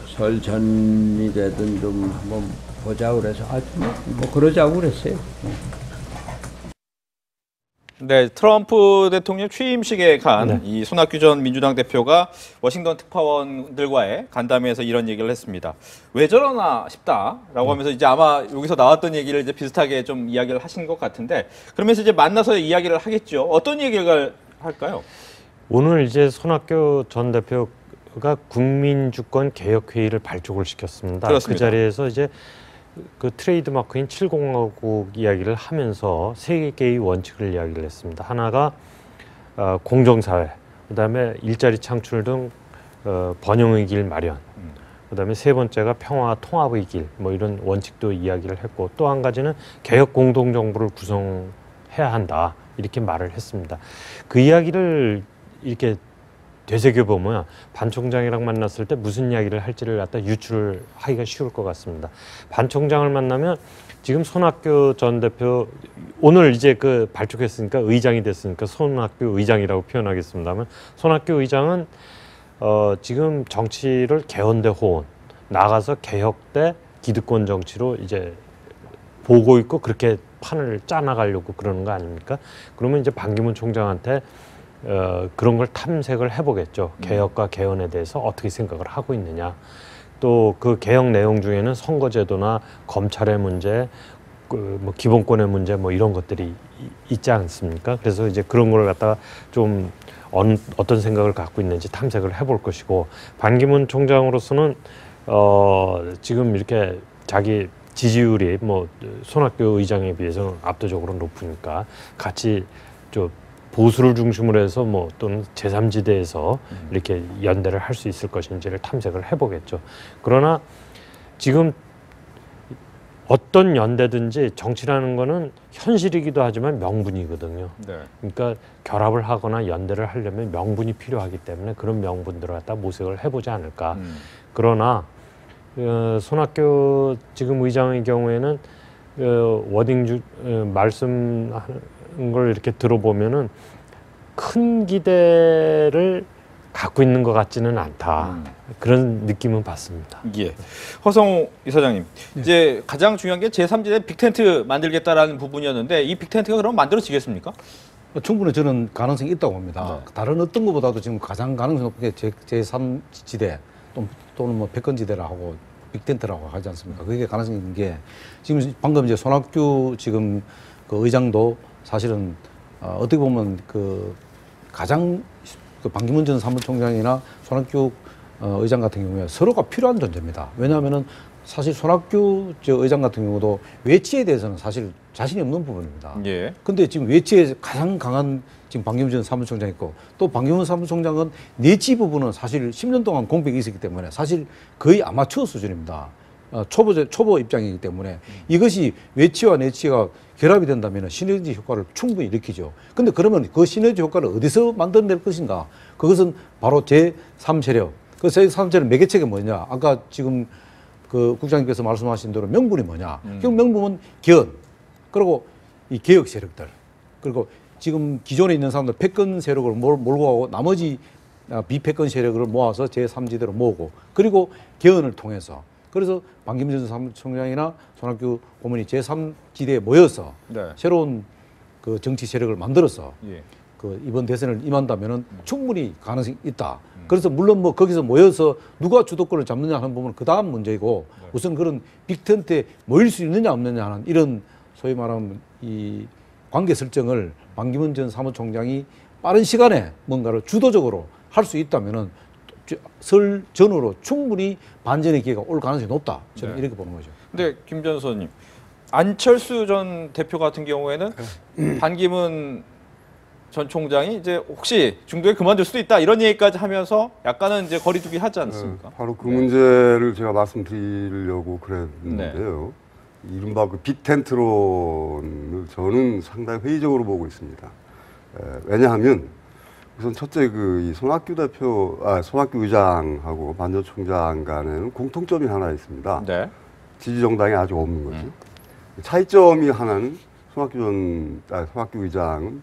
설 전이 되든 좀 한번 보자고 그래서 뭐 그러자고 그랬어요. 네, 트럼프 대통령 취임식에 간 이 손학규 전 민주당 대표가 워싱턴 특파원들과의 간담회에서 이런 얘기를 했습니다. 왜 저러나 싶다라고 하면서 이제 아마 여기서 나왔던 얘기를 이제 비슷하게 좀 이야기를 하신 것 같은데 그러면서 이제 만나서 이야기를 하겠죠. 어떤 얘기를 할까요? 오늘 이제 손학규 전 대표가 국민주권 개혁회의를 발족을 시켰습니다. 그렇습니다. 그 자리에서 이제 그 트레이드 마크인 7공화국 이야기를 하면서 세 개의 원칙을 이야기를 했습니다. 하나가 공정사회, 그다음에 일자리 창출 등 번영의 길 마련, 그다음에 세 번째가 평화와 통합의 길, 뭐 이런 원칙도 이야기를 했고 또 한 가지는 개혁 공동정부를 구성해야 한다 이렇게 말을 했습니다. 그 이야기를 이렇게 되새겨보면 반 총장이랑 만났을 때 무슨 이야기를 할지를 갖다 유추를 하기가 쉬울 것 같습니다. 반 총장을 만나면 지금 손학규 전 대표 오늘 이제 그 발족했으니까 의장이 됐으니까 손학규 의장이라고 표현하겠습니다만 손학규 의장은 지금 정치를 개헌대 호언 나가서 개혁대 기득권 정치로 이제 보고 있고 그렇게 판을 짜나가려고 그러는 거 아닙니까? 그러면 이제 반기문 총장한테 그런 걸 탐색을 해보겠죠. 개혁과 개헌에 대해서 어떻게 생각을 하고 있느냐. 또 그 개혁 내용 중에는 선거제도나 검찰의 문제, 뭐 기본권의 문제 뭐 이런 것들이 있지 않습니까? 그래서 이제 그런 걸 갖다가 좀 어떤 생각을 갖고 있는지 탐색을 해볼 것이고 반기문 총장으로서는 지금 이렇게 자기 지지율이 뭐 손학규 의장에 비해서는 압도적으로 높으니까 같이 좀 보수를 중심으로 해서 뭐 또는 제3지대에서 이렇게 연대를 할 수 있을 것인지를 탐색을 해보겠죠. 그러나 지금 어떤 연대든지 정치라는 거는 현실이기도 하지만 명분이거든요. 네. 그러니까 결합을 하거나 연대를 하려면 명분이 필요하기 때문에 그런 명분들을 갖다 모색을 해보지 않을까. 그러나 손학규 지금 의장의 경우에는 워딩 말씀하는 걸 이렇게 들어보면은 큰 기대를 갖고 있는 것 같지는 않다. 그런 느낌은 받습니다. 예. 허성호 이사장님, 이제 가장 중요한 게 제3지대 빅텐트 만들겠다라는 부분이었는데 이 빅텐트가 그럼 만들어지겠습니까? 충분히 저는 가능성이 있다고 봅니다. 네. 다른 어떤 것보다도 지금 가장 가능성이 높은 게 제3지대 또는 뭐 백건지대라 하고 빅텐트라고 하지 않습니까? 그게 가능성이 있는 게 지금 방금 이제 손학규 지금 그 의장도 사실은 어떻게 보면 그 가장 그 반기문 전 사무총장이나 손학규 의장 같은 경우에 서로가 필요한 존재입니다. 왜냐하면은 사실 손학규 의장 같은 경우도 외치에 대해서는 사실 자신이 없는 부분입니다. 예. 근데 지금 외치에 가장 강한 지금 반기문 전 사무총장이 있고 또 반기문 사무총장은 내치 부분은 사실 10년 동안 공백이 있었기 때문에 사실 거의 아마추어 수준입니다. 초보 입장이기 때문에 이것이 외치와 내치가 결합이 된다면 시너지 효과를 충분히 일으키죠. 근데 그러면 그 시너지 효과를 어디서 만들어낼 것인가? 그것은 바로 제3세력. 그 제3세력 매개체가 뭐냐? 아까 지금 그 국장님께서 말씀하신 대로 명분이 뭐냐? 그 명분은 개헌, 그리고 이 개혁 세력들, 그리고 지금 기존에 있는 사람들 패권 세력을 몰고 가고 나머지 비패권 세력을 모아서 제3지대로 모으고 그리고 개헌을 통해서 그래서 반기문 전 사무총장이나 손학규 고문이 제3지대에 모여서 네. 새로운 그 정치 세력을 만들어서 예. 그 이번 대선을 임한다면은 충분히 가능성이 있다. 그래서 물론 뭐 거기서 모여서 누가 주도권을 잡느냐 하는 부분은 그 다음 문제이고 우선 그런 빅텐트에 모일 수 있느냐 없느냐 하는 이런 소위 말하면 이 관계 설정을 반기문 전 사무총장이 빠른 시간에 뭔가를 주도적으로 할 수 있다면은 설 전후로 충분히 반전의 기회가 올 가능성이 높다. 저는 네. 이렇게 보는 거죠. 근데 김 전소님, 안철수 전 대표 같은 경우에는 반기문 전 총장이 이제 혹시 중도에 그만둘 수도 있다 이런 얘기까지 하면서 약간은 이제 거리두기 하지 않습니까? 바로 그 문제를 제가 말씀드리려고 그랬는데요. 이른바 그 빅텐트론을 저는 상당히 회의적으로 보고 있습니다. 왜냐하면 우선 첫째 이 손학규 의장하고 반 전 총장 간에는 공통점이 하나 있습니다. 네. 지지 정당이 아직 없는 거죠. 차이점이 하나는 손학규 의장은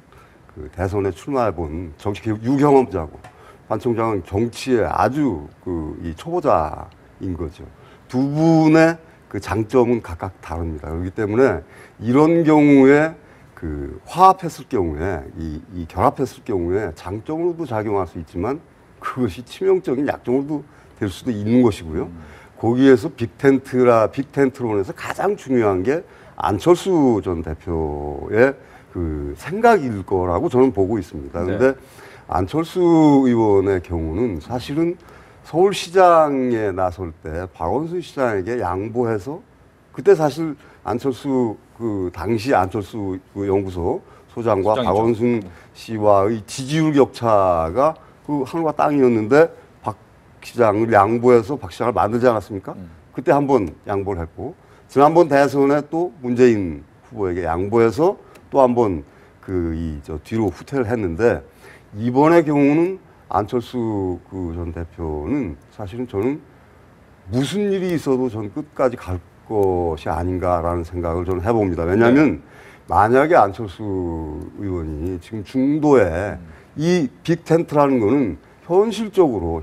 그 대선에 출마해 본 정치 개혁 유경험자고 반 총장은 정치에 아주 이 초보자인 거죠. 두 분의 그 장점은 각각 다릅니다. 그렇기 때문에 이런 경우에 그 화합했을 경우에 이 결합했을 경우에 장점으로도 작용할 수 있지만 그것이 치명적인 약점으로도 될 수도 있는 것이고요. 거기에서 빅텐트론에서 가장 중요한 게 안철수 전 대표의 그 생각일 거라고 저는 보고 있습니다. 그런데 안철수 의원의 경우는 사실은 서울시장에 나설 때 박원순 시장에게 양보해서 그때 사실 안철수 당시 안철수 연구소 소장과 소장이죠. 박원순 씨와의 지지율 격차가 하늘과 땅이었는데 박 시장을 양보해서 박 시장을 만들지 않았습니까? 그때 한번 양보를 했고 지난번 대선에 또 문재인 후보에게 양보해서 또 한번 뒤로 후퇴를 했는데 이번의 경우는 안철수 전 대표는 사실은 저는 무슨 일이 있어도 전 끝까지 갈 것이 아닌가라는 생각을 저는 해봅니다. 왜냐하면 만약에 안철수 의원이 지금 중도에 이 빅텐트라는 거는 현실적으로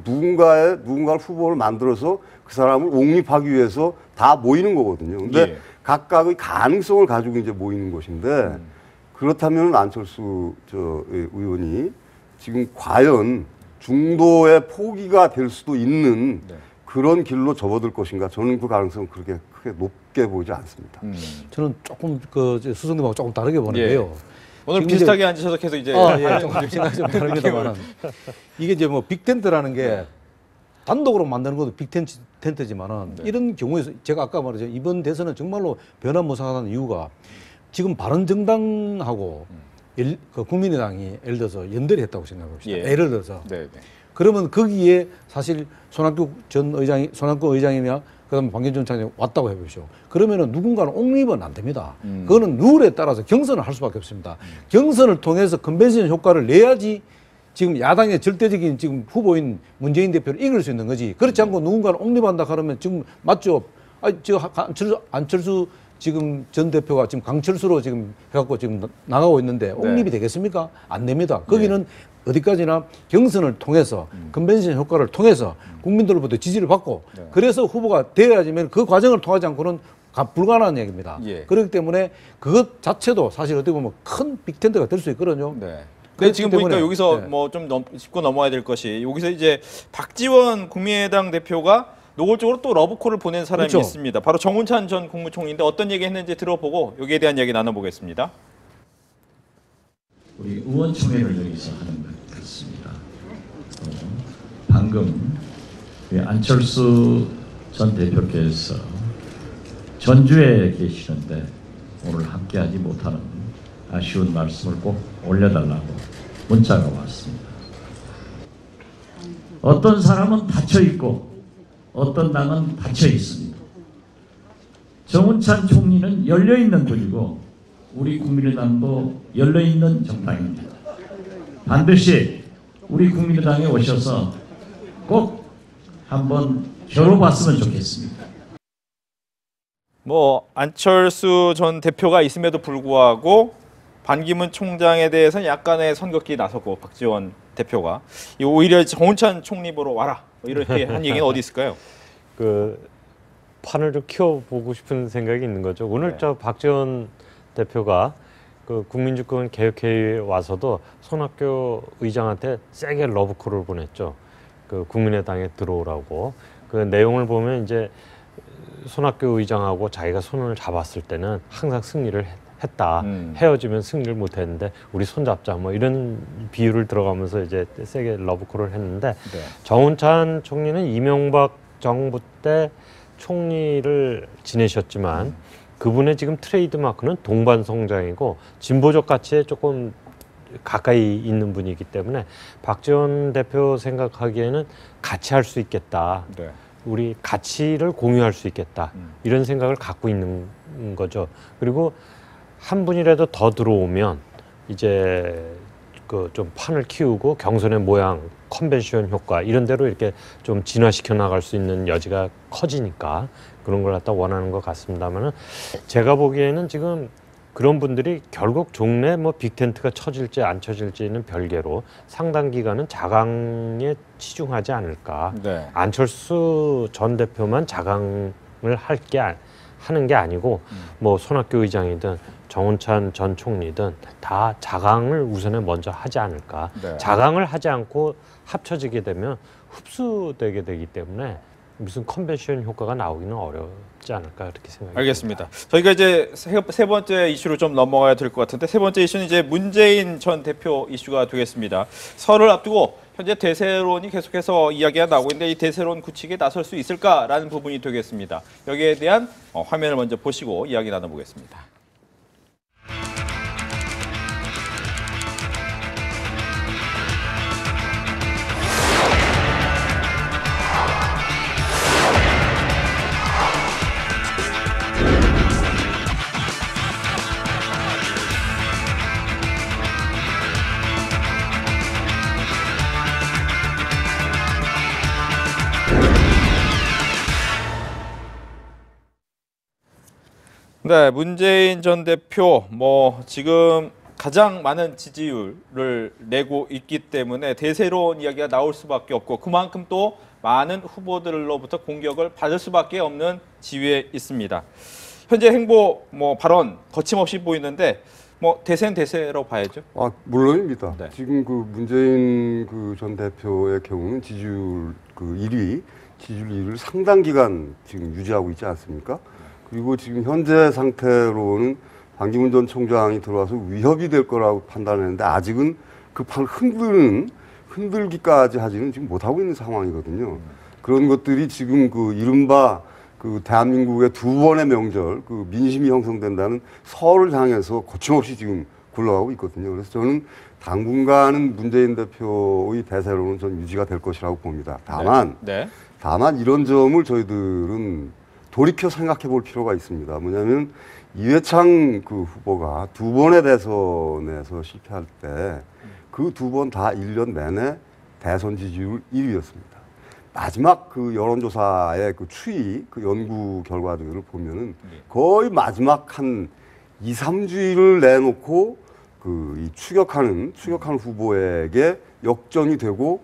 누군가를 후보를 만들어서 그 사람을 옹립하기 위해서 다 모이는 거거든요. 근데 각각의 가능성을 가지고 이제 모이는 것인데 그렇다면 안철수 의원이 지금 과연 중도의 포기가 될 수도 있는 그런 길로 접어들 것인가? 저는 그 가능성은 그렇게 크게 높게 보지 않습니다. 저는 조금 수석님하고 조금 다르게 보는데요. 오늘 비슷하게 앉으셔서 계속 이제 조금 생각이 좀 다릅니다만 이게 이제 뭐 빅텐트라는 게 단독으로 만드는 것도 빅텐트지만은 이런 경우에서 제가 아까 말했죠. 이번 대선은 정말로 변화무쌍하다는 이유가 지금 바른정당하고 그 국민의당이 예를 들어서 연대를 했다고 생각합시다. 예. 예를 들어서. 네. 그러면 거기에 사실 손학규 의장이나 그다음에 박영준 차장이 왔다고 해보시오. 그러면은 누군가는 옹립은 안 됩니다. 그거는 룰에 따라서 경선을 할 수밖에 없습니다. 경선을 통해서 컨벤션 효과를 내야지 지금 야당의 절대적인 지금 후보인 문재인 대표를 이길 수 있는 거지. 그렇지 않고 누군가는 옹립한다 그러면 지금 맞죠? 안철수 지금 전 대표가 지금 강철수로 지금 해갖고 지금 나가고 있는데 옹립이 되겠습니까? 안 됩니다. 거기는 어디까지나 경선을 통해서 컨벤션 효과를 통해서 국민들로부터 지지를 받고 그래서 후보가 되어야지만 그 과정을 통하지 않고는 불가능한 얘기입니다. 그렇기 때문에 그것 자체도 사실 어떻게 보면 큰 빅텐트가 될 수 있거든요. 근데 지금 보니까 여기서 뭐 좀 짚고 넘어야 될 것이 여기서 이제 박지원 국민의당 대표가 노골적으로 또 러브콜을 보낸 사람이 있습니다. 바로 정운찬 전 국무총리인데 어떤 얘기 했는지 들어보고 여기에 대한 얘기 나눠보겠습니다. 우리 의원총회를 여기서 하는 것 같습니다. 방금 안철수 전 대표께서 전주에 계시는데 오늘 함께하지 못하는 아쉬운 말씀을 꼭 올려달라고 문자가 왔습니다. 어떤 사람은 닫혀 있고 어떤 당은 닫혀 있습니다. 정운찬 총리는 열려 있는 분이고 우리 국민의당도 열려 있는 정당입니다. 반드시 우리 국민의당에 오셔서 꼭 한번 겨뤄봤으면 좋겠습니다. 뭐 안철수 전 대표가 있음에도 불구하고 반기문 총장에 대해서는 약간의 선긋기 나섰고 박지원 대표가 오히려 정운찬 총리 보러 와라 이렇게 한 얘기는 어디 있을까요? 그 판을 좀 키워보고 싶은 생각이 있는 거죠. 오늘 저 박지원 대표가 그 국민주권 개혁회의에 와서도 손학규 의장한테 세게 러브콜을 보냈죠. 그 국민의당에 들어오라고. 그 내용을 보면 이제 손학규 의장하고 자기가 손을 잡았을 때는 항상 승리를 했다. 헤어지면 승리를 못했는데 우리 손잡자 뭐 이런 비유를 들어가면서 이제 세게 러브콜을 했는데 정운찬 총리는 이명박 정부 때 총리를 지내셨지만 그분의 지금 트레이드 마크는 동반성장이고 진보적 가치에 조금 가까이 있는 분이기 때문에 박지원 대표 생각하기에는 같이 할 수 있겠다. 우리 가치를 공유할 수 있겠다. 이런 생각을 갖고 있는 거죠. 그리고 한 분이라도 더 들어오면 이제 그 좀 판을 키우고 경선의 모양, 컨벤션 효과 이런 대로 이렇게 좀 진화시켜 나갈 수 있는 여지가 커지니까 그런 걸 갖다 원하는 것 같습니다만은 제가 보기에는 지금 그런 분들이 결국 종래 뭐 빅텐트가 쳐질지 안 쳐질지는 별개로 상당 기간은 자강에 치중하지 않을까. 안철수 전 대표만 자강을 하는 게 아니고 뭐 손학규 의장이든 정운찬 전 총리든 다 자강을 우선에 먼저 하지 않을까. 자강을 하지 않고 합쳐지게 되면 흡수되게 되기 때문에 무슨 컨벤션 효과가 나오기는 어렵지 않을까 이렇게 생각합니다. 알겠습니다. 저희가 이제 세 번째 이슈로 좀 넘어가야 될 것 같은데 세 번째 이슈는 이제 문재인 전 대표 이슈가 되겠습니다. 설을 앞두고 현재 대세론이 계속해서 이야기가 나오고 있는데 이 대세론 굳히게 나설 수 있을까라는 부분이 되겠습니다. 여기에 대한 화면을 먼저 보시고 이야기 나눠보겠습니다. 네, 문재인 전 대표 뭐 지금 가장 많은 지지율을 내고 있기 때문에 대세론 이야기가 나올 수밖에 없고 그만큼 또 많은 후보들로부터 공격을 받을 수밖에 없는 지위에 있습니다. 현재 행보 뭐 발언 거침없이 보이는데 뭐 대세는 대세로 봐야죠. 물론입니다. 지금 그 문재인 그 전 대표의 경우는 지지율 그 1위, 지지율 1위를 상당 기간 지금 유지하고 있지 않습니까? 그리고 지금 현재 상태로는 반기문 전 총장이 들어와서 위협이 될 거라고 판단했는데 아직은 그 흔들기까지 하지는 지금 못하고 있는 상황이거든요. 그런 것들이 지금 그 이른바 그 대한민국의 두 번의 명절, 그 민심이 형성된다는 설을 향해서 거침없이 지금 굴러가고 있거든요. 그래서 저는 당분간은 문재인 대표의 대세로는 전 유지가 될 것이라고 봅니다. 다만 이런 점을 저희들은 돌이켜 생각해 볼 필요가 있습니다. 뭐냐면 이회창 그 후보가 두 번의 대선에서 실패할 때 그 두 번 다 1년 내내 대선 지지율 1위였습니다. 마지막 그 여론조사의 그 추이, 그 연구 결과들을 보면은 거의 마지막 한 2, 3주일을 내놓고 그 이 추격하는 후보에게 역전이 되고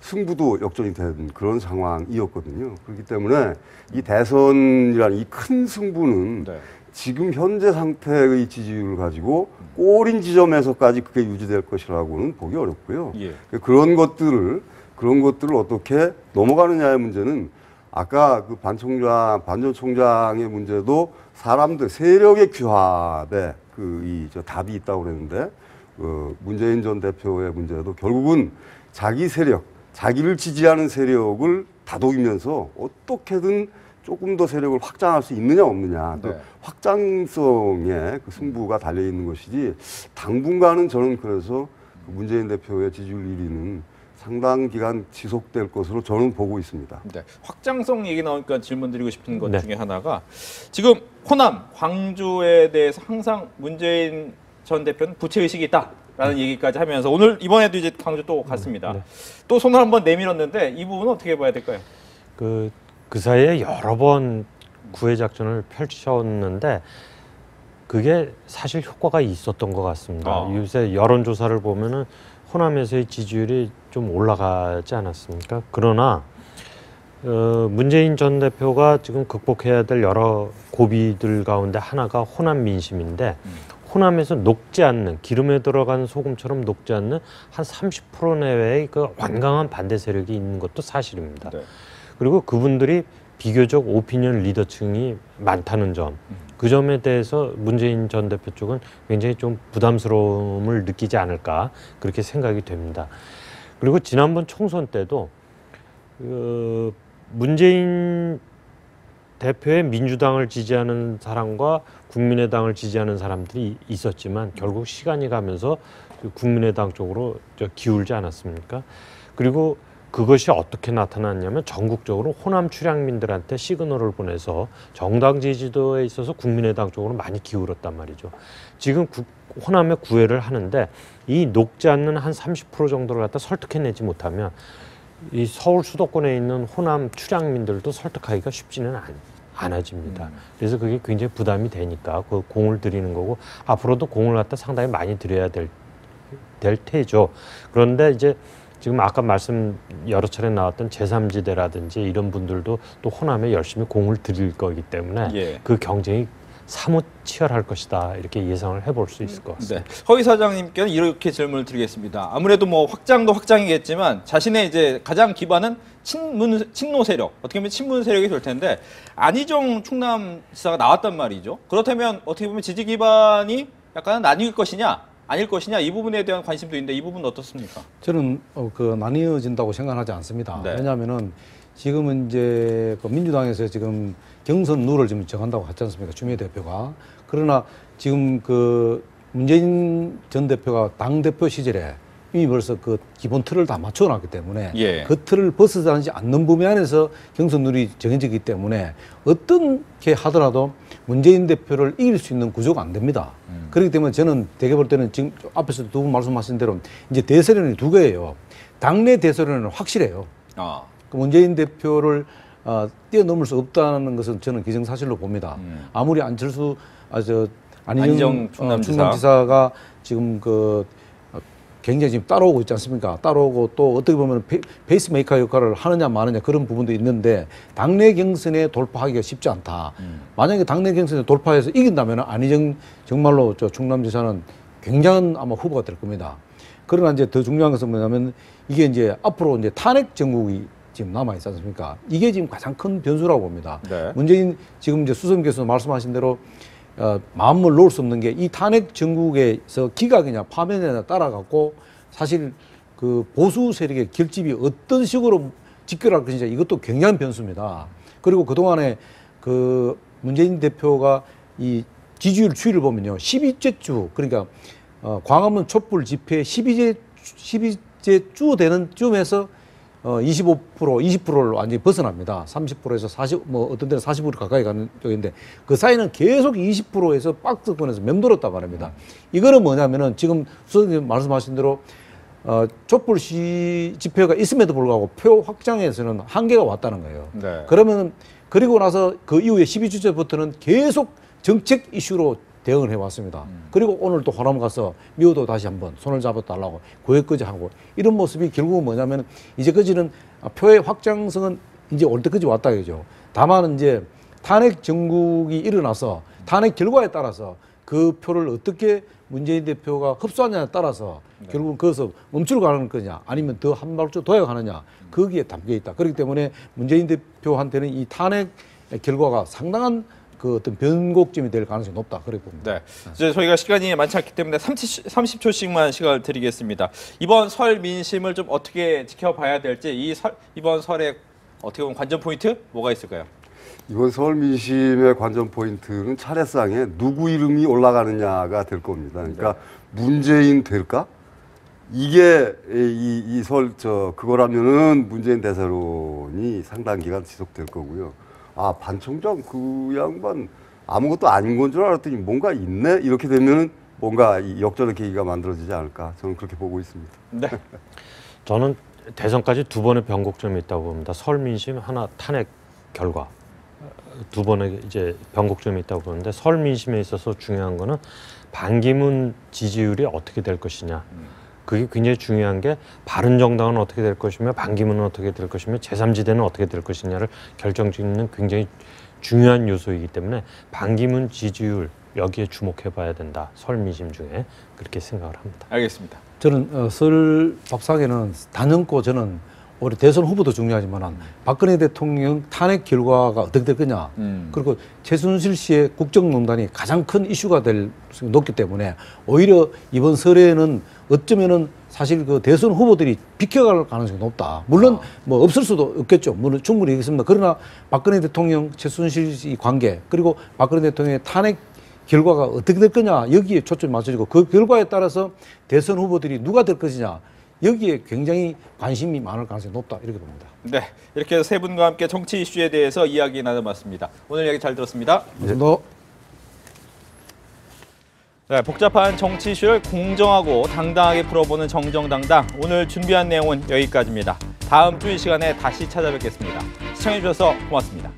승부도 역전이 된 그런 상황이었거든요. 그렇기 때문에 이 대선이라는 이 큰 승부는 지금 현재 상태의 지지율을 가지고 꼬린 지점에서까지 그게 유지될 것이라고는 보기 어렵고요. 그런 것들을 어떻게 넘어가느냐의 문제는 아까 그 반 전 총장의 문제도 사람들 세력의 규합에 저 답이 있다고 그랬는데 문재인 전 대표의 문제도 결국은 자기 세력, 자기를 지지하는 세력을 다독이면서 어떻게든 조금 더 세력을 확장할 수 있느냐 없느냐 그 확장성의 그 승부가 달려 있는 것이지 당분간은 저는 그래서 문재인 대표의 지지율 1위는 상당 기간 지속될 것으로 저는 보고 있습니다. 확장성 얘기 나오니까 질문 드리고 싶은 것 중에 하나가 지금 호남, 광주에 대해서 항상 문재인 전 대표는 부채의식이 있다라는 얘기까지 하면서 오늘 이번에도 이제 광주 또 갔습니다. 또 손을 한번 내밀었는데 이 부분은 어떻게 봐야 될까요? 그 사이에 여러 번 구애 작전을 펼쳤는데 그게 사실 효과가 있었던 것 같습니다. 요새 여론조사를 보면은 호남에서의 지지율이 좀 올라가지 않았습니까? 그러나 문재인 전 대표가 지금 극복해야 될 여러 고비들 가운데 하나가 호남 민심인데 호남에서 녹지 않는 기름에 들어간 소금처럼 녹지 않는 한 30% 내외의 그 완강한 반대 세력이 있는 것도 사실입니다. 그리고 그분들이 비교적 오피니언 리더층이 많다는 점, 그 점에 대해서 문재인 전 대표 쪽은 굉장히 좀 부담스러움을 느끼지 않을까 그렇게 생각이 됩니다. 그리고 지난번 총선 때도 문재인 대표의 민주당을 지지하는 사람과 국민의당을 지지하는 사람들이 있었지만 결국 시간이 가면서 국민의당 쪽으로 기울지 않았습니까? 그리고 그것이 어떻게 나타났냐면 전국적으로 호남 출향민들한테 시그널을 보내서 정당 지지도에 있어서 국민의당 쪽으로 많이 기울었단 말이죠. 지금 호남에 구애를 하는데 이 녹지 않는 한 30% 정도를 갖다 설득해내지 못하면 이 서울 수도권에 있는 호남 출향민들도 설득하기가 쉽지는 않아집니다. 그래서 그게 굉장히 부담이 되니까 그 공을 들이는 거고 앞으로도 공을 갖다 상당히 많이 들여야 될 테죠. 그런데 이제 지금 아까 말씀 여러 차례 나왔던 제3지대라든지 이런 분들도 또 호남에 열심히 공을 들일 거기 때문에 그 경쟁이 사뭇 치열할 것이다 이렇게 예상을 해볼 수 있을 것 같습니다. 허위 사장님께는 이렇게 질문을 드리겠습니다. 아무래도 뭐 확장도 확장이겠지만 자신의 이제 가장 기반은 친노 세력, 어떻게 보면 친문 세력이 될 텐데 안희정 충남지사가 나왔단 말이죠. 그렇다면 어떻게 보면 지지 기반이 약간 나뉠 것이냐? 아닐 것이냐 이 부분에 대한 관심도 있는데 이 부분은 어떻습니까? 저는 나뉘어진다고 생각하지 않습니다. 왜냐하면은 지금은 이제 그 민주당에서 지금 경선 룰을 지금 정한다고 하지 않습니까? 추미애 대표가. 그러나 지금 그 문재인 전 대표가 당 대표 시절에 이미 벌써 그 기본 틀을 다 맞춰놨기 때문에 그 틀을 벗어나지 않는 범위 안에서 경선 룰이 정해지기 때문에 어떻게 하더라도 문재인 대표를 이길 수 있는 구조가 안 됩니다. 그렇기 때문에 저는 대개 볼 때는 지금 앞에서 두 분 말씀하신 대로 이제 대세론이 두 개예요. 당내 대세론은 확실해요. 그 문재인 대표를 뛰어넘을 수 없다는 것은 저는 기정사실로 봅니다. 아무리 안철수 안희정 충남지사가 지금 굉장히 지금 따라오고 있지 않습니까? 따라오고 또 어떻게 보면 페이스메이커 역할을 하느냐 마느냐 그런 부분도 있는데 당내 경선에 돌파하기가 쉽지 않다. 만약에 당내 경선에 돌파해서 이긴다면 안희정 정말로 충남지사는 굉장한 아마 후보가 될 겁니다. 그러나 이제 더 중요한 것은 뭐냐면 이게 이제 앞으로 이제 탄핵 정국이 지금 남아 있지 않습니까? 이게 지금 가장 큰 변수라고 봅니다. 문재인 지금 이제 수석께서 말씀하신 대로 마음을 놓을 수 없는 게 이 탄핵 정국에서 기각이냐 파면이냐 따라갖고 사실 그 보수 세력의 결집이 어떤 식으로 직결할 것인지 이것도 굉장한 변수입니다. 그리고 그동안에 그 문재인 대표가 이 지지율 추이를 보면요. 12째 주, 그러니까 광화문 촛불 집회 12째 주 되는 쯤에서 25%, 20%를 완전히 벗어납니다. 30%에서 40, 뭐 어떤 데는 40% 가까이 가는 쪽인데 그 사이는 계속 20%에서 박스권에서 맴돌았단 말입니다. 이거는 뭐냐면은 지금 수석님 말씀하신 대로 촛불 집회가 있음에도 불구하고 표 확장에서는 한계가 왔다는 거예요. 네. 그러면 그리고 나서 그 이후에 12주째부터는 계속 정책 이슈로 대응을 해왔습니다. 그리고 오늘 또 호남 가서 미호도 다시 한번 손을 잡아달라고 고액까지 하고 이런 모습이 결국은 뭐냐면 이제까지는 표의 확장성은 이제 올 때까지 왔다 이거죠. 다만 이제 탄핵 정국이 일어나서 탄핵 결과에 따라서 그 표를 어떻게 문재인 대표가 흡수하느냐에 따라서 결국은 거기서 멈추러 가는 거냐 아니면 더 한 발짝 더 가느냐 거기에 담겨 있다. 그렇기 때문에 문재인 대표한테는 이 탄핵 결과가 상당한 그 어떤 변곡점이 될 가능성이 높다. 그렇게 봅니다. 네. 이제 저희가 시간이 많지 않기 때문에 30초씩만 시간을 드리겠습니다. 이번 설 민심을 좀 어떻게 지켜봐야 될지 이번 설에 어떻게 보면 관전 포인트 뭐가 있을까요? 이번 설 민심의 관전 포인트는 차례상에 누구 이름이 올라가느냐가 될 겁니다. 그러니까 문재인 될까? 이게 그거라면은 문재인 대세론이 상당 기간 지속될 거고요. 아, 반 총장 그 양반 아무것도 아닌 건 줄 알았더니 뭔가 있네? 이렇게 되면은 뭔가 역전의 계기가 만들어지지 않을까 저는 그렇게 보고 있습니다. 네. 저는 대선까지 두 번의 변곡점이 있다고 봅니다. 설 민심 하나 탄핵 결과 두 번의 이제 변곡점이 있다고 보는데 설 민심에 있어서 중요한 거는 반기문 지지율이 어떻게 될 것이냐. 그게 굉장히 중요한 게 바른정당은 어떻게 될 것이며 반기문은 어떻게 될 것이며 제3지대는 어떻게 될 것이냐를 결정짓는 굉장히 중요한 요소이기 때문에 반기문 지지율 여기에 주목해 봐야 된다. 설 민심 중에 그렇게 생각을 합니다. 알겠습니다. 저는 설 밥상에는 단연코 저는 올해 대선 후보도 중요하지만 박근혜 대통령 탄핵 결과가 어떻게 될 거냐 그리고 최순실 씨의 국정농단이 가장 큰 이슈가 될 수가 높기 때문에 오히려 이번 설에는 어쩌면은 사실 그 대선 후보들이 비켜갈 가능성이 높다. 물론 뭐 없을 수도 없겠죠. 물론 충분히 있습니다. 그러나 박근혜 대통령 최순실 씨 관계 그리고 박근혜 대통령의 탄핵 결과가 어떻게 될 거냐 여기에 초점이 맞춰지고 그 결과에 따라서 대선 후보들이 누가 될 것이냐 여기에 굉장히 관심이 많을 가능성이 높다 이렇게 봅니다. 네, 이렇게 세 분과 함께 정치 이슈에 대해서 이야기 나눠봤습니다. 오늘 이야기 잘 들었습니다. 네, 복잡한 정치 이슈를 공정하고 당당하게 풀어보는 정정당당. 오늘 준비한 내용은 여기까지입니다. 다음 주 이 시간에 다시 찾아뵙겠습니다. 시청해주셔서 고맙습니다.